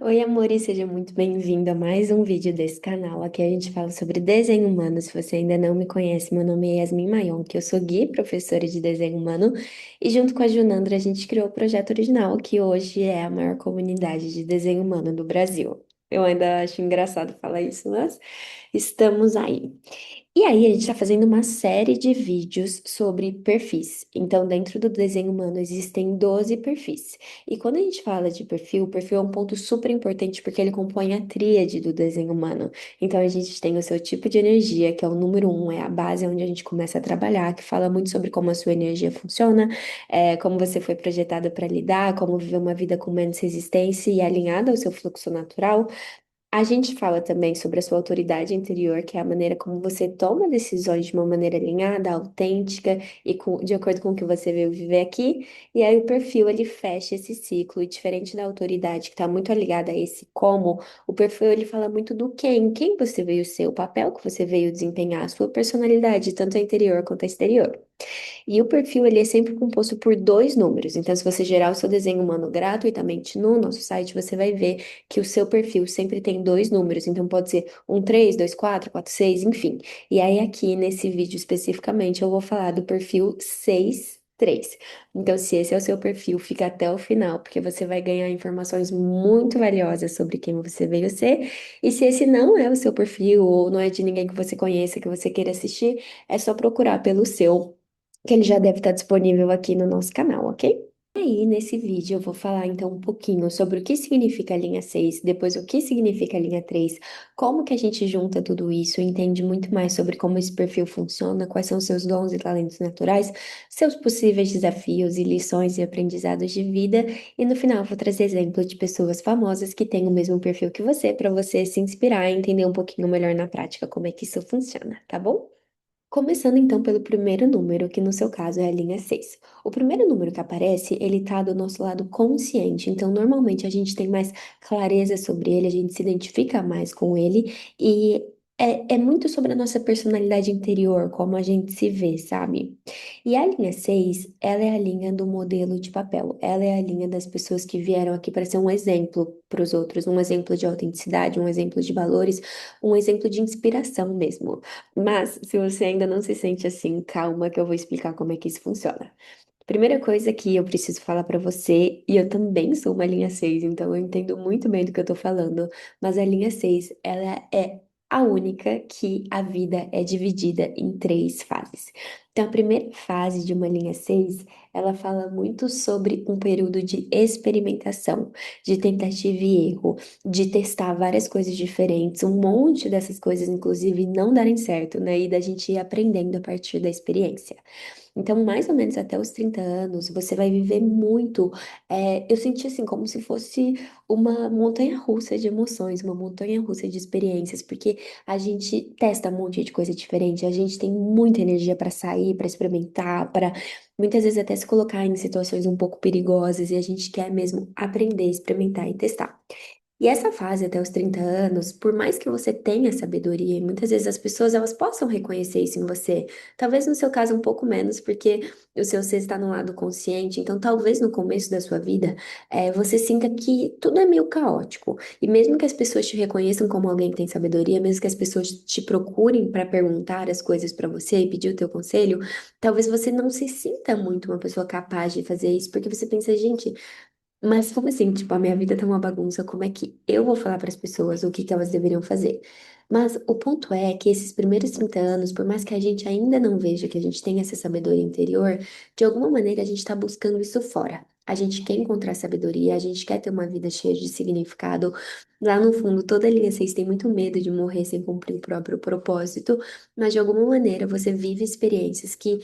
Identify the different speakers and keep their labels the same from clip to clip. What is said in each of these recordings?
Speaker 1: Oi, amor, e seja muito bem-vindo a mais um vídeo desse canal. Aqui a gente fala sobre desenho humano. Se você ainda não me conhece, meu nome é Yasmin Mayon, que eu sou guia e professora de desenho humano, e junto com a Junandra a gente criou o projeto original, que hoje é a maior comunidade de desenho humano do Brasil. Eu ainda acho engraçado falar isso, mas estamos aí. E aí, a gente está fazendo uma série de vídeos sobre perfis. Então, dentro do desenho humano existem 12 perfis. E quando a gente fala de perfil, o perfil é um ponto super importante porque ele compõe a tríade do desenho humano. Então, a gente tem o seu tipo de energia, que é o número um, é a base onde a gente começa a trabalhar, que fala muito sobre como a sua energia funciona, como você foi projetada para lidar, como viver uma vida com menos resistência e alinhada ao seu fluxo natural. A gente fala também sobre a sua autoridade interior, que é a maneira como você toma decisões de uma maneira alinhada, autêntica e de acordo com o que você veio viver aqui. E aí o perfil ele fecha esse ciclo, e diferente da autoridade, que está muito ligada a esse como, o perfil ele fala muito do quem você veio ser, o papel que você veio desempenhar, a sua personalidade, tanto a interior quanto a exterior. E o perfil ele é sempre composto por dois números. Então, se você gerar o seu desenho humano gratuitamente no nosso site, você vai ver que o seu perfil sempre tem dois números. Então, pode ser um 3, 2, 4, 4, 6, enfim. E aí, aqui nesse vídeo especificamente, eu vou falar do perfil 6, 3. Então, se esse é o seu perfil, fica até o final, porque você vai ganhar informações muito valiosas sobre quem você veio ser. E se esse não é o seu perfil, ou não é de ninguém que você conheça, que você queira assistir, é só procurar pelo seu que ele já deve estar disponível aqui no nosso canal, ok? E aí, nesse vídeo, eu vou falar então um pouquinho sobre o que significa a linha 6, depois o que significa a linha 3, como que a gente junta tudo isso, entende muito mais sobre como esse perfil funciona, quais são seus dons e talentos naturais, seus possíveis desafios e lições e aprendizados de vida, e no final eu vou trazer exemplos de pessoas famosas que têm o mesmo perfil que você, para você se inspirar e entender um pouquinho melhor na prática como é que isso funciona, tá bom? Começando então pelo primeiro número, que no seu caso é a linha 6. O primeiro número que aparece, ele tá do nosso lado consciente, então normalmente a gente tem mais clareza sobre ele, a gente se identifica mais com ele e é muito sobre a nossa personalidade interior, como a gente se vê, sabe? E a linha 6, ela é a linha do modelo de papel, ela é a linha das pessoas que vieram aqui para ser um exemplo para os outros, um exemplo de autenticidade, um exemplo de valores, um exemplo de inspiração mesmo. Mas, se você ainda não se sente assim, calma que eu vou explicar como é que isso funciona. Primeira coisa que eu preciso falar pra você, e eu também sou uma linha 6, então eu entendo muito bem do que eu tô falando, mas a linha 6 ela é a única que a vida é dividida em três fases. Então, a primeira fase de uma linha 6 ela fala muito sobre um período de experimentação, de tentativa e erro, de testar várias coisas diferentes, um monte dessas coisas, inclusive, não darem certo, né? E da gente ir aprendendo a partir da experiência. Então, mais ou menos até os 30 anos, você vai viver muito. Eu senti assim, como se fosse uma montanha-russa de emoções, uma montanha-russa de experiências, porque a gente testa um monte de coisa diferente, a gente tem muita energia para sair, para experimentar, para muitas vezes até se colocar em situações um pouco perigosas, e a gente quer mesmo aprender, experimentar e testar. E essa fase até os 30 anos, por mais que você tenha sabedoria, e muitas vezes as pessoas elas possam reconhecer isso em você. Talvez no seu caso um pouco menos, porque o seu ser está no lado consciente. Então, talvez no começo da sua vida, você sinta que tudo é meio caótico. E mesmo que as pessoas te reconheçam como alguém que tem sabedoria, mesmo que as pessoas te procurem para perguntar as coisas para você e pedir o teu conselho, talvez você não se sinta muito uma pessoa capaz de fazer isso, porque você pensa, gente. Mas como assim, tipo, a minha vida tá uma bagunça, como é que eu vou falar para as pessoas o que que elas deveriam fazer? Mas o ponto é que esses primeiros 30 anos, por mais que a gente ainda não veja que a gente tem essa sabedoria interior, de alguma maneira a gente está buscando isso fora. A gente quer encontrar sabedoria, a gente quer ter uma vida cheia de significado. Lá no fundo, toda linha 6 tem muito medo de morrer sem cumprir o próprio propósito, mas de alguma maneira você vive experiências que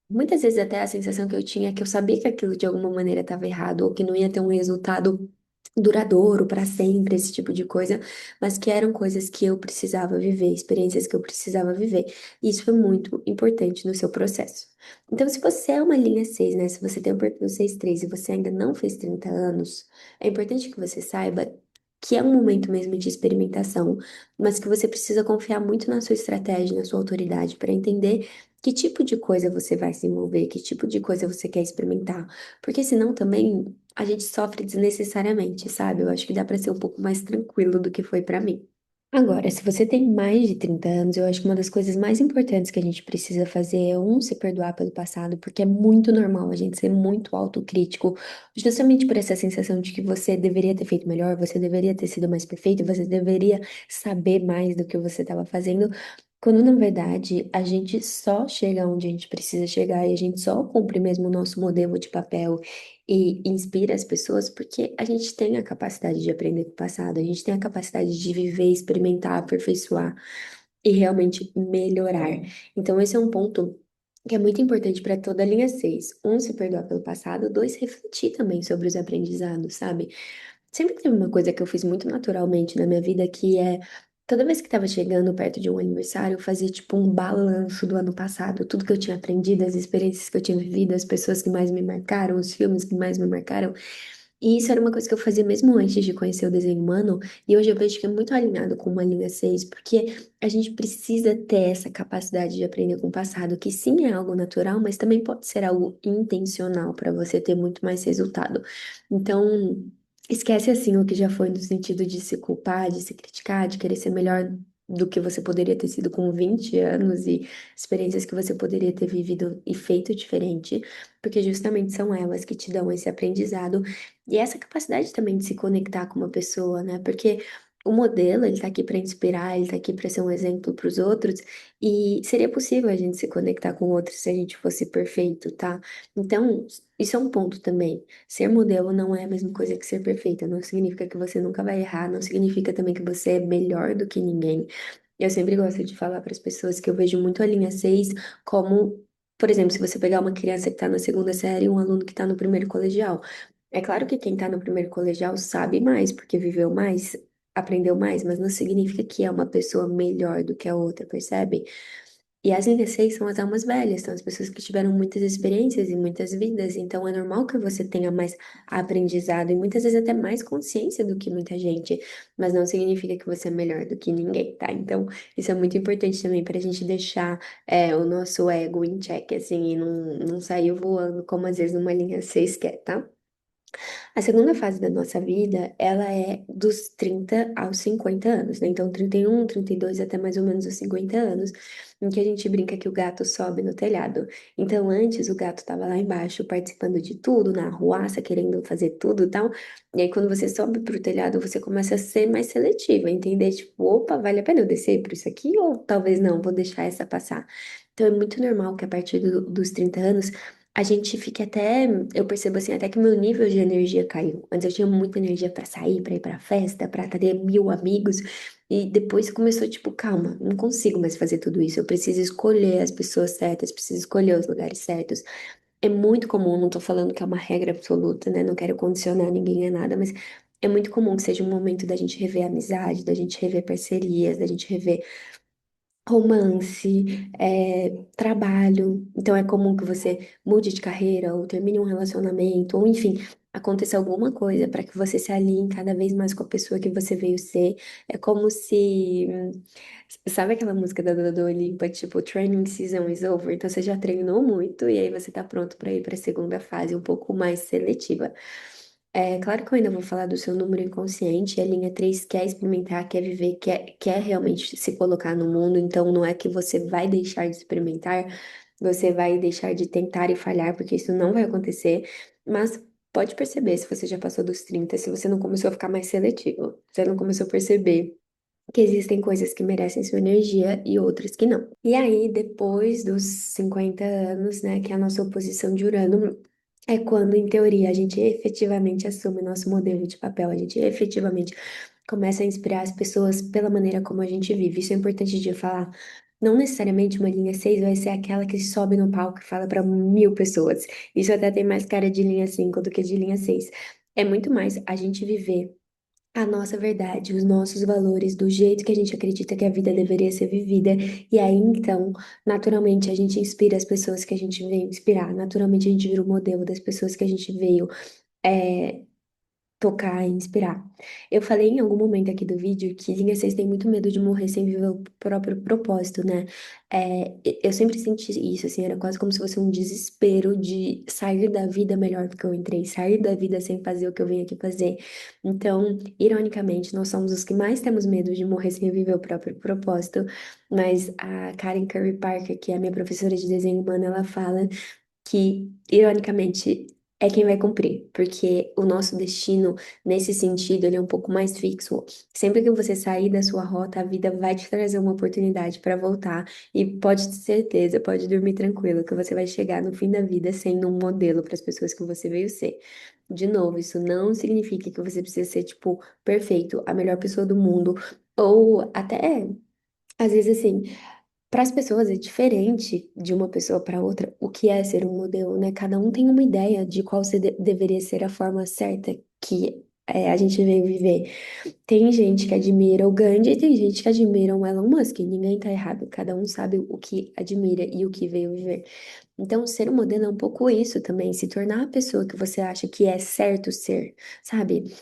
Speaker 1: muitas vezes até a sensação que eu tinha é que eu sabia que aquilo de alguma maneira estava errado, ou que não ia ter um resultado duradouro para sempre, esse tipo de coisa, mas que eram coisas que eu precisava viver, experiências que eu precisava viver. E isso foi muito importante no seu processo. Então, se você é uma linha 6, né? Se você tem um perfil 6-3 e você ainda não fez 30 anos, é importante que você saiba que é um momento mesmo de experimentação, mas que você precisa confiar muito na sua estratégia, na sua autoridade, para entender que tipo de coisa você vai se envolver, que tipo de coisa você quer experimentar. Porque senão também a gente sofre desnecessariamente, sabe? Eu acho que dá pra ser um pouco mais tranquilo do que foi pra mim. Agora, se você tem mais de 30 anos, eu acho que uma das coisas mais importantes que a gente precisa fazer é, um, se perdoar pelo passado, porque é muito normal a gente ser muito autocrítico, justamente por essa sensação de que você deveria ter feito melhor, você deveria ter sido mais perfeito, você deveria saber mais do que você estava fazendo, quando na verdade a gente só chega onde a gente precisa chegar e a gente só cumpre mesmo o nosso modelo de papel e inspira as pessoas porque a gente tem a capacidade de aprender com o passado, a gente tem a capacidade de viver, experimentar, aperfeiçoar e realmente melhorar. Então, esse é um ponto que é muito importante para toda a linha 6. Um, se perdoar pelo passado. Dois, refletir também sobre os aprendizados, sabe? Sempre teve uma coisa que eu fiz muito naturalmente na minha vida, que é toda vez que estava chegando perto de um aniversário, eu fazia tipo um balanço do ano passado, tudo que eu tinha aprendido, as experiências que eu tinha vivido, as pessoas que mais me marcaram, os filmes que mais me marcaram. E isso era uma coisa que eu fazia mesmo antes de conhecer o desenho humano, e hoje eu vejo que é muito alinhado com uma linha 6 porque a gente precisa ter essa capacidade de aprender com o passado, que sim é algo natural, mas também pode ser algo intencional para você ter muito mais resultado. Então, esquece assim o que já foi no sentido de se culpar, de se criticar, de querer ser melhor do que você poderia ter sido com 20 anos e experiências que você poderia ter vivido e feito diferente, porque justamente são elas que te dão esse aprendizado e essa capacidade também de se conectar com uma pessoa, né? Porque o modelo, ele tá aqui para inspirar, ele tá aqui para ser um exemplo para os outros, e seria possível a gente se conectar com outros se a gente fosse perfeito, tá? Então, isso é um ponto também. Ser modelo não é a mesma coisa que ser perfeita, não significa que você nunca vai errar, não significa também que você é melhor do que ninguém. Eu sempre gosto de falar para as pessoas que eu vejo muito a linha 6 como, por exemplo, se você pegar uma criança que está na segunda série e um aluno que está no primeiro colegial. É claro que quem está no primeiro colegial sabe mais, porque viveu mais, aprendeu mais, mas não significa que é uma pessoa melhor do que a outra, percebe? E as linhas 6 são as almas velhas, são as pessoas que tiveram muitas experiências e muitas vidas, então é normal que você tenha mais aprendizado e muitas vezes até mais consciência do que muita gente, mas não significa que você é melhor do que ninguém, tá? Então, isso é muito importante também para a gente deixar o nosso ego em xeque, assim, e não sair voando como às vezes uma linha 6 quer, tá? A segunda fase da nossa vida, ela é dos 30 aos 50 anos, né? Então, 31, 32 até mais ou menos os 50 anos, em que a gente brinca que o gato sobe no telhado. Então, antes o gato estava lá embaixo participando de tudo, na arruaça, querendo fazer tudo e tal. E aí, quando você sobe pro telhado, você começa a ser mais seletiva, entender, tipo, opa, vale a pena eu descer por isso aqui? Ou talvez não, vou deixar essa passar. Então, é muito normal que a partir dos 30 anos a gente fica até, eu percebo assim, até que meu nível de energia caiu. Antes eu tinha muita energia pra sair, pra ir pra festa, pra ter 1000 amigos. E depois começou, tipo, calma, não consigo mais fazer tudo isso. Eu preciso escolher as pessoas certas, preciso escolher os lugares certos. É muito comum, não tô falando que é uma regra absoluta, né? Não quero condicionar ninguém a nada, mas é muito comum que seja um momento da gente rever amizade, da gente rever parcerias, da gente rever romance, trabalho. Então é comum que você mude de carreira ou termine um relacionamento, ou enfim, aconteça alguma coisa para que você se alinhe cada vez mais com a pessoa que você veio ser. É como se, sabe aquela música da Dua Lipa, tipo, Training Season is over? Então você já treinou muito e aí você tá pronto para ir para a segunda fase, um pouco mais seletiva. É claro que eu ainda vou falar do seu número inconsciente, e a linha 3 quer experimentar, quer viver, quer realmente se colocar no mundo, então não é que você vai deixar de experimentar, você vai deixar de tentar e falhar, porque isso não vai acontecer, mas pode perceber se você já passou dos 30, se você não começou a ficar mais seletivo, você não começou a perceber que existem coisas que merecem sua energia e outras que não. E aí, depois dos 50 anos, né, que é a nossa oposição de Urano é quando, em teoria, a gente efetivamente assume nosso modelo de papel, a gente efetivamente começa a inspirar as pessoas pela maneira como a gente vive. Isso é importante de falar. Não necessariamente uma linha 6 vai ser aquela que sobe no palco e fala para 1000 pessoas. Isso até tem mais cara de linha 5 do que de linha 6. É muito mais a gente viver a nossa verdade, os nossos valores, do jeito que a gente acredita que a vida deveria ser vivida. E aí, então, naturalmente, a gente inspira as pessoas que a gente veio inspirar. Naturalmente, a gente vira o modelo das pessoas que a gente veio. é, tocar e inspirar. Eu falei em algum momento aqui do vídeo que linha 6 tem muito medo de morrer sem viver o próprio propósito, né? Eu sempre senti isso, assim, era quase como se fosse um desespero de sair da vida melhor do que eu entrei, sair da vida sem fazer o que eu vim aqui fazer. Então, ironicamente, nós somos os que mais temos medo de morrer sem viver o próprio propósito, mas a Karen Curry Parker, que é a minha professora de desenho humano, ela fala que, ironicamente, é quem vai cumprir, porque o nosso destino, nesse sentido, ele é um pouco mais fixo. Sempre que você sair da sua rota, a vida vai te trazer uma oportunidade para voltar, e pode ter certeza, pode dormir tranquilo, que você vai chegar no fim da vida sendo um modelo para as pessoas que você veio ser. De novo, isso não significa que você precisa ser, tipo, perfeito, a melhor pessoa do mundo, ou até, às vezes, assim. Para as pessoas é diferente de uma pessoa para outra o que é ser um modelo, né? Cada um tem uma ideia de qual deveria ser a forma certa que a gente veio viver. Tem gente que admira o Gandhi e tem gente que admira o Elon Musk. Ninguém tá errado. Cada um sabe o que admira e o que veio viver. Então, ser um modelo é um pouco isso também, se tornar a pessoa que você acha que é certo ser, sabe?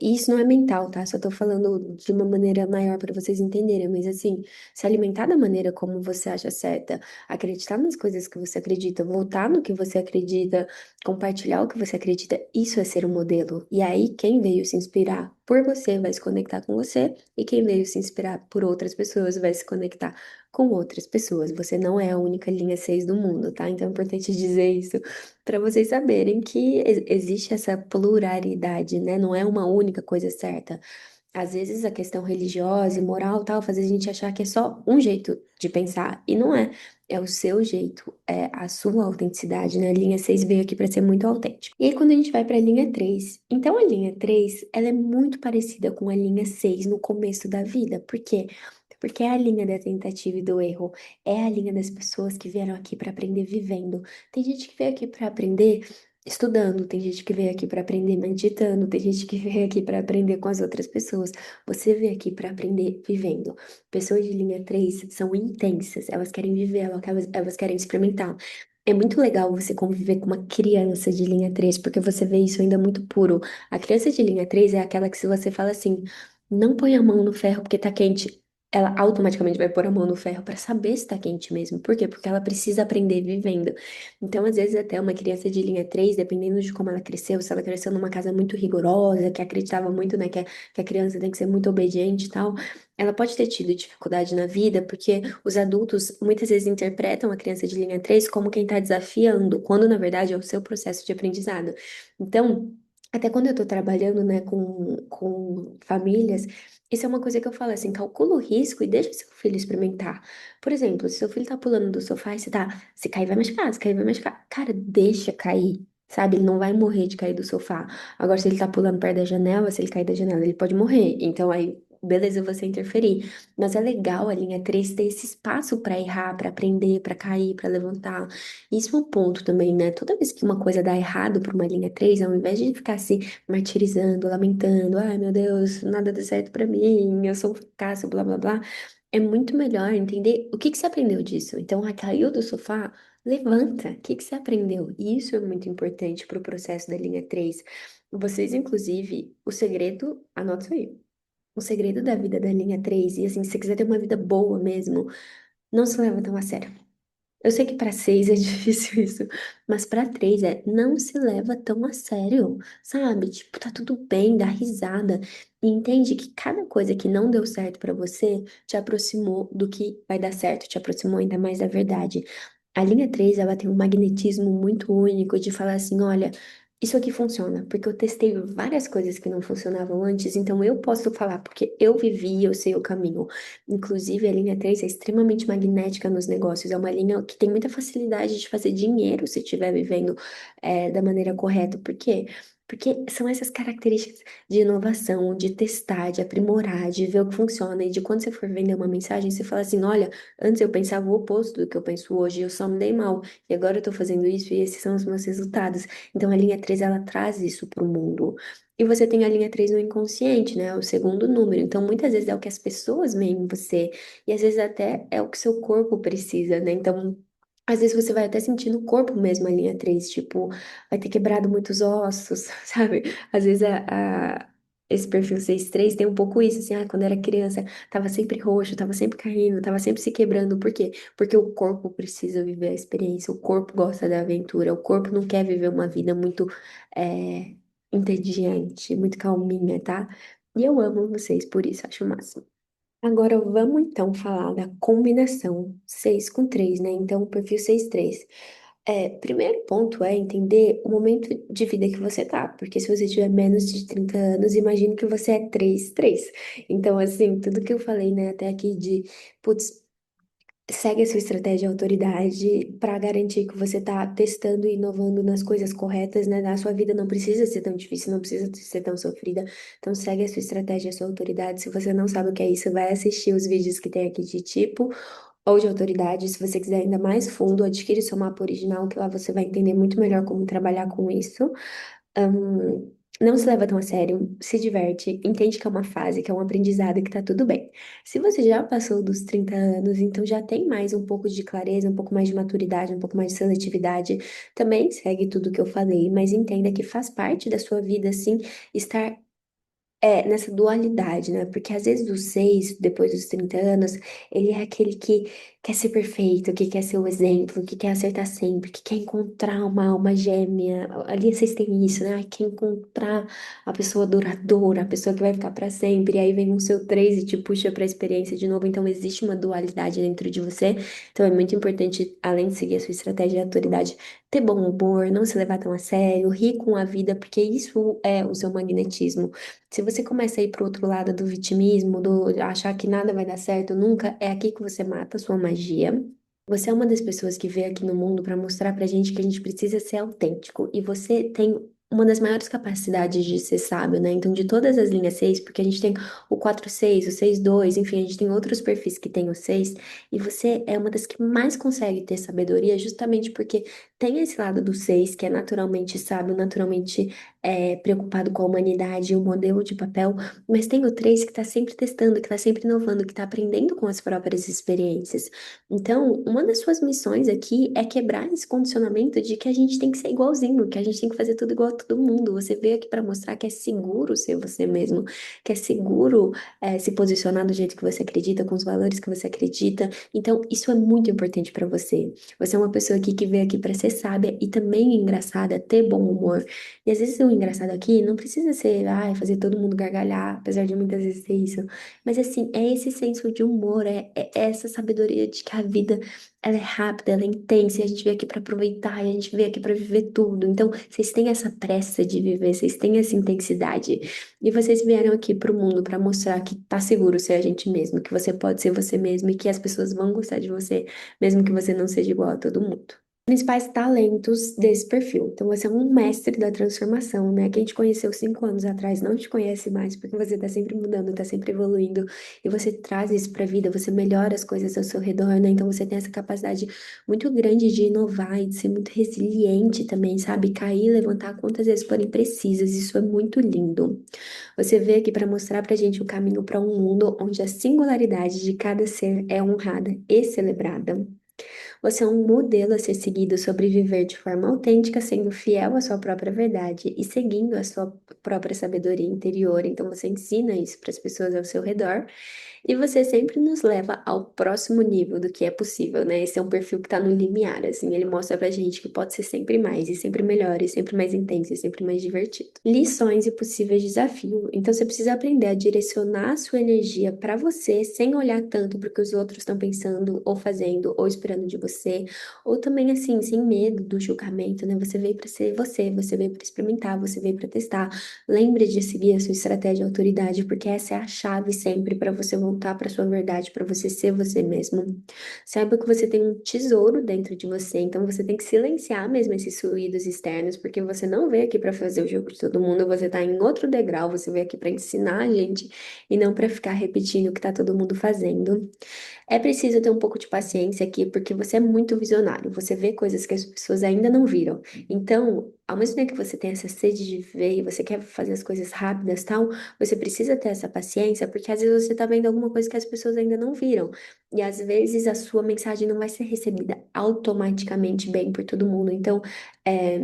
Speaker 1: E isso não é mental, tá? Só tô falando de uma maneira maior para vocês entenderem, mas assim, se alimentar da maneira como você acha certa, acreditar nas coisas que você acredita, voltar no que você acredita, compartilhar o que você acredita, isso é ser um modelo. E aí, quem veio se inspirar por você vai se conectar com você, e quem veio se inspirar por outras pessoas vai se conectar com outras pessoas. Você não é a única linha 6 do mundo, tá? Então é importante dizer isso para vocês saberem que existe essa pluralidade, né? Não é uma única coisa certa. Às vezes a questão religiosa e moral tal faz a gente achar que é só um jeito de pensar, e não é. É o seu jeito, é a sua autenticidade, né? A linha 6 veio aqui para ser muito autêntico. E aí, quando a gente vai para a linha 3, então a linha 3, ela é muito parecida com a linha 6 no começo da vida. Por quê? Porque é a linha da tentativa e do erro, é a linha das pessoas que vieram aqui para aprender vivendo. Tem gente que veio aqui para aprender estudando, tem gente que veio aqui para aprender meditando, tem gente que veio aqui para aprender com as outras pessoas. Você veio aqui para aprender vivendo. Pessoas de linha 3 são intensas, elas querem viver, elas querem experimentar. É muito legal você conviver com uma criança de linha 3 porque você vê isso ainda muito puro. A criança de linha 3 é aquela que se você fala assim, não põe a mão no ferro porque tá quente, ela automaticamente vai pôr a mão no ferro para saber se tá quente mesmo. Por quê? Porque ela precisa aprender vivendo. Então, às vezes, até uma criança de linha 3, dependendo de como ela cresceu, se ela cresceu numa casa muito rigorosa, que acreditava muito, né, que a criança tem que ser muito obediente e tal, ela pode ter tido dificuldade na vida, porque os adultos muitas vezes interpretam a criança de linha 3 como quem está desafiando, quando na verdade é o seu processo de aprendizado. Então, até quando eu estou trabalhando, né, com famílias, isso é uma coisa que eu falo assim, calcula o risco e deixa seu filho experimentar. Por exemplo, se seu filho tá pulando do sofá e você tá, se cair vai machucar, se cair vai machucar. Cara, deixa cair, sabe? Ele não vai morrer de cair do sofá. Agora, se ele tá pulando perto da janela, se ele cair da janela, ele pode morrer. Então, aí, beleza, você interferir. Mas é legal a linha 3 ter esse espaço pra errar, pra aprender, pra cair, pra levantar. Isso é um ponto também, né? Toda vez que uma coisa dá errado pra uma linha 3, ao invés de ficar se martirizando, lamentando, ai meu Deus, nada dá certo pra mim, eu sou um fracasso, blá blá blá. É muito melhor entender o que que você aprendeu disso. Então, caiu do sofá, levanta. O que que você aprendeu? E isso é muito importante para o processo da linha 3. Vocês, inclusive, o segredo, anota isso aí. O segredo da vida da linha 3 e assim, se você quiser ter uma vida boa mesmo, não se leva tão a sério. Eu sei que para 6 é difícil isso, mas para 3 não se leva tão a sério, sabe? Tipo, tá tudo bem, dá risada e entende que cada coisa que não deu certo para você te aproximou do que vai dar certo, te aproximou ainda mais da verdade. A linha 3 ela tem um magnetismo muito único de falar assim, olha, isso aqui funciona, porque eu testei várias coisas que não funcionavam antes, então eu posso falar, porque eu vivi e eu sei o caminho. Inclusive, a linha 3 é extremamente magnética nos negócios. É uma linha que tem muita facilidade de fazer dinheiro se estiver vivendo da maneira correta. Por quê? Porque são essas características de inovação, de testar, de aprimorar, de ver o que funciona. E de quando você for vender uma mensagem, você fala assim: olha, antes eu pensava o oposto do que eu penso hoje, eu só me dei mal. E agora eu tô fazendo isso e esses são os meus resultados. Então, a linha 3 ela traz isso para o mundo. E você tem a linha 3 no inconsciente, né? O segundo número. Então, muitas vezes é o que as pessoas veem em você. E às vezes até é o que seu corpo precisa, né? Então, Às vezes você vai até sentir no corpo mesmo a linha 3 tipo, vai ter quebrado muitos ossos, sabe? Às vezes esse perfil 6-3 tem um pouco isso, assim, quando era criança, tava sempre roxo, tava sempre caindo, tava sempre se quebrando. Por quê? Porque o corpo precisa viver a experiência, o corpo gosta da aventura, o corpo não quer viver uma vida muito é, entediante, muito calminha, tá? E eu amo vocês por isso, acho o máximo. Agora vamos então falar da combinação 6 com 3, né? Então, o perfil 6-3. Primeiro ponto é entender o momento de vida que você tá, porque se você tiver menos de 30 anos, imagine que você é 3-3. Então, assim, tudo que eu falei, né, até aqui de, putz, segue a sua estratégia de autoridade para garantir que você está testando e inovando nas coisas corretas, né? A sua vida não precisa ser tão difícil, não precisa ser tão sofrida. Então, segue a sua estratégia, a sua autoridade. Se você não sabe o que é isso, vai assistir os vídeos que tem aqui de tipo ou de autoridade. Se você quiser ainda mais fundo, adquire seu mapa original, que lá você vai entender muito melhor como trabalhar com isso. Não se leva tão a sério, se diverte, entende que é uma fase, que é um aprendizado e que tá tudo bem. Se você já passou dos 30 anos, então já tem mais um pouco de clareza, um pouco mais de maturidade, um pouco mais de seletividade, também segue tudo que eu falei, mas entenda que faz parte da sua vida, sim, estar nessa dualidade, né? Porque às vezes o 6, depois dos 30 anos, ele é aquele que quer ser perfeito, que quer ser o exemplo, que quer acertar sempre, que quer encontrar uma alma gêmea. Ali vocês têm isso, né? Ai, quer encontrar a pessoa duradoura, a pessoa que vai ficar pra sempre. E aí vem um seu 3 e te puxa pra experiência de novo. Então existe uma dualidade dentro de você. Então é muito importante, além de seguir a sua estratégia de autoridade, ter bom humor, não se levar tão a sério, rir com a vida, porque isso é o seu magnetismo. Se você começa a ir pro outro lado do vitimismo, do achar que nada vai dar certo nunca, é aqui que você mata a sua magia. Você é uma das pessoas que veio aqui no mundo para mostrar pra gente que a gente precisa ser autêntico. E você tem uma das maiores capacidades de ser sábio, né? Então, de todas as linhas 6, porque a gente tem o 4-6, o 6-2, enfim, a gente tem outros perfis que tem o 6, e você é uma das que mais consegue ter sabedoria, justamente porque tem esse lado do 6, que é naturalmente sábio, naturalmente preocupado com a humanidade e o modelo de papel, mas tem o 3 que está sempre testando, que está sempre inovando, que está aprendendo com as próprias experiências. Então, uma das suas missões aqui é quebrar esse condicionamento de que a gente tem que ser igualzinho, que a gente tem que fazer tudo igual a todo mundo. Você veio aqui para mostrar que é seguro ser você mesmo, que é seguro se posicionar do jeito que você acredita, com os valores que você acredita. Então, isso é muito importante para você. Você é uma pessoa aqui que veio aqui para ser sábia e também engraçada, ter bom humor. E às vezes o engraçado aqui não precisa ser, ai, fazer todo mundo gargalhar, apesar de muitas vezes ser isso. Mas assim, é esse senso de humor, é essa sabedoria de que a vida, ela é rápida, ela é intensa, e a gente veio aqui para aproveitar, e a gente veio aqui para viver tudo. Então, vocês têm essa pressa de viver, vocês têm essa intensidade. E vocês vieram aqui pro mundo para mostrar que tá seguro ser a gente mesmo, que você pode ser você mesmo e que as pessoas vão gostar de você, mesmo que você não seja igual a todo mundo. Principais talentos desse perfil. Então, você é um mestre da transformação, né? Quem te conheceu 5 anos atrás não te conhece mais, porque você está sempre mudando, está sempre evoluindo, e você traz isso para a vida, você melhora as coisas ao seu redor, né? Então, você tem essa capacidade muito grande de inovar e de ser muito resiliente também, sabe? Cair e levantar quantas vezes forem precisas, isso é muito lindo. Você veio aqui para mostrar pra gente o caminho para um mundo onde a singularidade de cada ser é honrada e celebrada. Você é um modelo a ser seguido sobre viver de forma autêntica, sendo fiel à sua própria verdade e seguindo a sua própria sabedoria interior. Então, você ensina isso para as pessoas ao seu redor. E você sempre nos leva ao próximo nível do que é possível, né? Esse é um perfil que tá no limiar, assim, ele mostra pra gente que pode ser sempre mais, e sempre melhor, e sempre mais intenso, e sempre mais divertido. Lições e possíveis desafios. Então você precisa aprender a direcionar a sua energia pra você, sem olhar tanto pro que os outros estão pensando, ou fazendo, ou esperando de você, ou também, assim, sem medo do julgamento, né? Você veio pra ser você, você veio pra experimentar, você veio pra testar. Lembre de seguir a sua estratégia de autoridade, porque essa é a chave sempre para você voltar para sua verdade, para você ser você mesmo. Saiba que você tem um tesouro dentro de você, então você tem que silenciar mesmo esses ruídos externos, porque você não veio aqui para fazer o jogo de todo mundo, você tá em outro degrau, você veio aqui para ensinar a gente e não para ficar repetindo o que tá todo mundo fazendo. É preciso ter um pouco de paciência aqui, porque você é muito visionário, você vê coisas que as pessoas ainda não viram. Então, ao mesmo tempo que você tem essa sede de ver e você quer fazer as coisas rápidas, tal, você precisa ter essa paciência, porque às vezes você tá vendo alguma coisa que as pessoas ainda não viram. E às vezes a sua mensagem não vai ser recebida automaticamente bem por todo mundo. Então, é,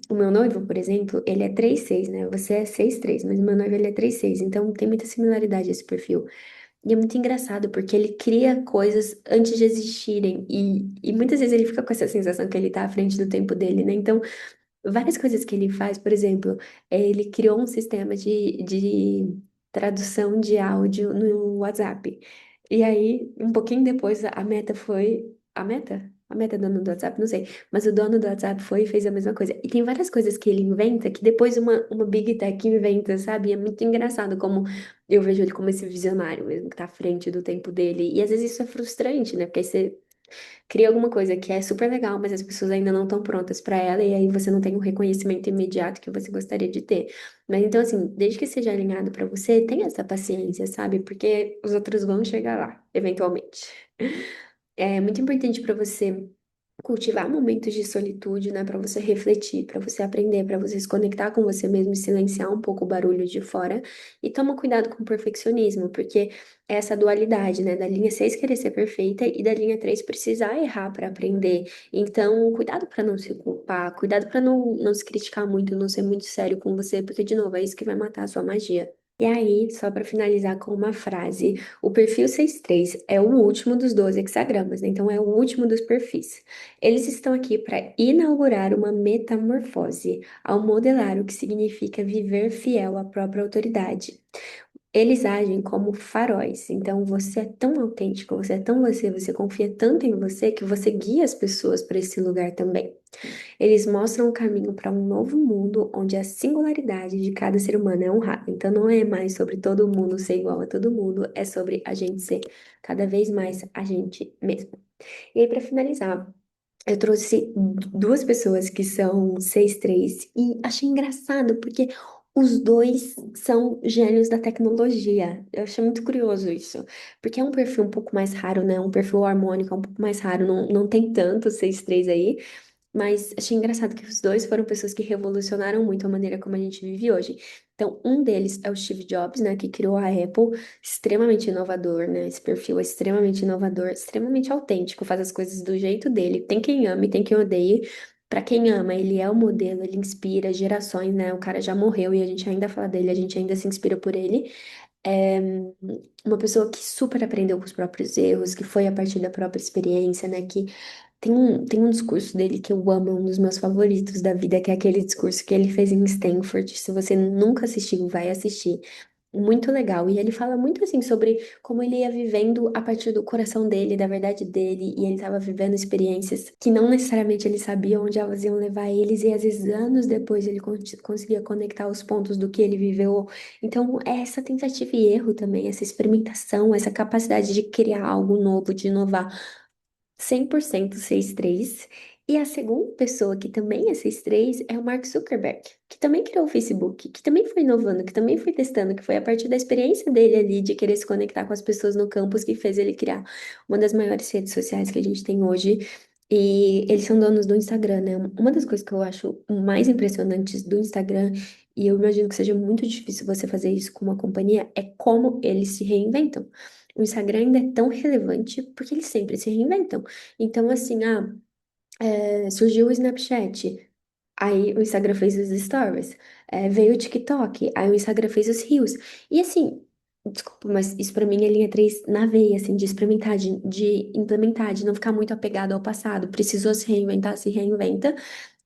Speaker 1: o meu noivo, por exemplo, ele é 3,6, né? Você é 6,3, mas o meu noivo ele é 3,6, então tem muita similaridade esse perfil. E é muito engraçado, porque ele cria coisas antes de existirem, e muitas vezes ele fica com essa sensação que ele tá à frente do tempo dele, né? Então, várias coisas que ele faz, por exemplo, ele criou um sistema de tradução de áudio no WhatsApp. E aí, um pouquinho depois, a Meta foi. A Meta? A Meta é dona do WhatsApp? Não sei. Mas o dono do WhatsApp foi e fez a mesma coisa. E tem várias coisas que ele inventa que depois uma Big Tech inventa, sabe? E é muito engraçado como eu vejo ele como esse visionário mesmo, que tá à frente do tempo dele. E às vezes isso é frustrante, né? Porque aí você cria alguma coisa que é super legal, mas as pessoas ainda não estão prontas para ela, e aí você não tem o reconhecimento imediato que você gostaria de ter. Mas então, assim, desde que seja alinhado para você, tenha essa paciência, sabe? Porque os outros vão chegar lá, eventualmente. É muito importante para você cultivar momentos de solitude, né, para você refletir, para você aprender, para você se conectar com você mesmo e silenciar um pouco o barulho de fora. E toma cuidado com o perfeccionismo, porque é essa dualidade, né, da linha 6 querer ser perfeita e da linha 3 precisar errar para aprender. Então, cuidado para não se culpar, cuidado para não se criticar muito, não ser muito sério com você, porque, de novo, é isso que vai matar a sua magia. E aí, só para finalizar com uma frase, o perfil 63 é o último dos 12 hexagramas, né? Então é o último dos perfis. Eles estão aqui para inaugurar uma metamorfose, ao modelar o que significa viver fiel à própria autoridade. Eles agem como faróis, então você é tão autêntico, você é tão você, você confia tanto em você que você guia as pessoas para esse lugar também. Eles mostram o caminho para um novo mundo onde a singularidade de cada ser humano é honrada. Então não é mais sobre todo mundo ser igual a todo mundo, é sobre a gente ser cada vez mais a gente mesmo. E aí, para finalizar, eu trouxe duas pessoas que são 6,3 e achei engraçado porque os dois são gênios da tecnologia. Eu achei muito curioso isso, porque é um perfil um pouco mais raro, né? Um perfil harmônico, é um pouco mais raro, não tem tanto 6,3 aí. Mas achei engraçado que os dois foram pessoas que revolucionaram muito a maneira como a gente vive hoje. Então, um deles é o Steve Jobs, né, que criou a Apple, extremamente inovador, né? Esse perfil é extremamente inovador, extremamente autêntico, faz as coisas do jeito dele. Tem quem ame, tem quem odeie. Pra quem ama, ele é o modelo, ele inspira gerações, né? O cara já morreu e a gente ainda fala dele, a gente ainda se inspira por ele. É uma pessoa que super aprendeu com os próprios erros, que foi a partir da própria experiência, né? Que tem um discurso dele que eu amo, é um dos meus favoritos da vida, que é aquele discurso que ele fez em Stanford. Se você nunca assistiu, vai assistir. Muito legal. E ele fala muito assim sobre como ele ia vivendo a partir do coração dele, da verdade dele, e ele estava vivendo experiências que não necessariamente ele sabia onde elas iam levar eles, e às vezes anos depois ele conseguia conectar os pontos do que ele viveu. Então, é essa tentativa e erro também, essa experimentação, essa capacidade de criar algo novo, de inovar. 100% 6,3. E a segunda pessoa que também é 6,3 é o Mark Zuckerberg, que também criou o Facebook, que também foi inovando, que também foi testando, que foi a partir da experiência dele ali de querer se conectar com as pessoas no campus que fez ele criar uma das maiores redes sociais que a gente tem hoje. E eles são donos do Instagram, né? Uma das coisas que eu acho mais impressionantes do Instagram, e eu imagino que seja muito difícil você fazer isso com uma companhia, é como eles se reinventam. O Instagram ainda é tão relevante porque eles sempre se reinventam. Então, assim, surgiu o Snapchat, aí o Instagram fez os stories, veio o TikTok, aí o Instagram fez os Reels. E assim, desculpa, mas isso pra mim é linha 3 na veia, assim, de experimentar, de implementar, de não ficar muito apegado ao passado. Precisou se reinventar, se reinventa.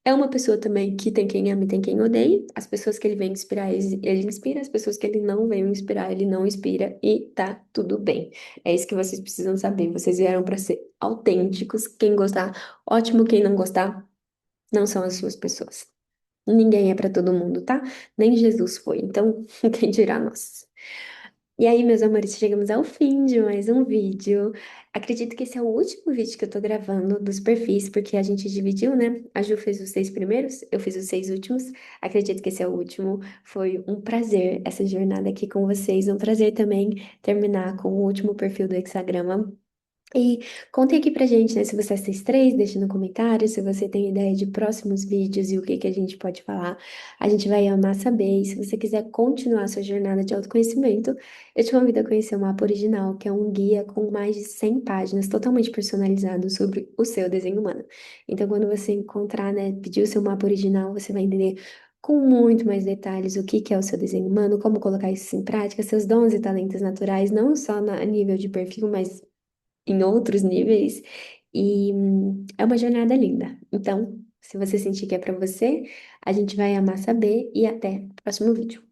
Speaker 1: É uma pessoa também que tem quem ama e tem quem odeia. As pessoas que ele vem inspirar, ele inspira. As pessoas que ele não veio inspirar, ele não inspira. E tá tudo bem. É isso que vocês precisam saber. Vocês vieram para ser autênticos. Quem gostar, ótimo. Quem não gostar, não são as suas pessoas. Ninguém é para todo mundo, tá? Nem Jesus foi. Então, quem dirá nós? E aí, meus amores, chegamos ao fim de mais um vídeo. Acredito que esse é o último vídeo que eu tô gravando dos perfis, porque a gente dividiu, né? A Ju fez os 6 primeiros, eu fiz os 6 últimos. Acredito que esse é o último. Foi um prazer essa jornada aqui com vocês. Um prazer também terminar com o último perfil do Hexagrama. E contem aqui pra gente, né, se você assiste três, deixa no comentário, se você tem ideia de próximos vídeos e o que que a gente pode falar. A gente vai amar saber. E se você quiser continuar a sua jornada de autoconhecimento, eu te convido a conhecer o Mapa Original, que é um guia com mais de 100 páginas, totalmente personalizado sobre o seu desenho humano. Então, quando você encontrar, né, pedir o seu mapa original, você vai entender com muito mais detalhes o que que é o seu desenho humano, como colocar isso em prática, seus dons e talentos naturais, não só a nível de perfil, mas em outros níveis. E é uma jornada linda. Então, se você sentir que é pra você, a gente vai amar saber e até o próximo vídeo.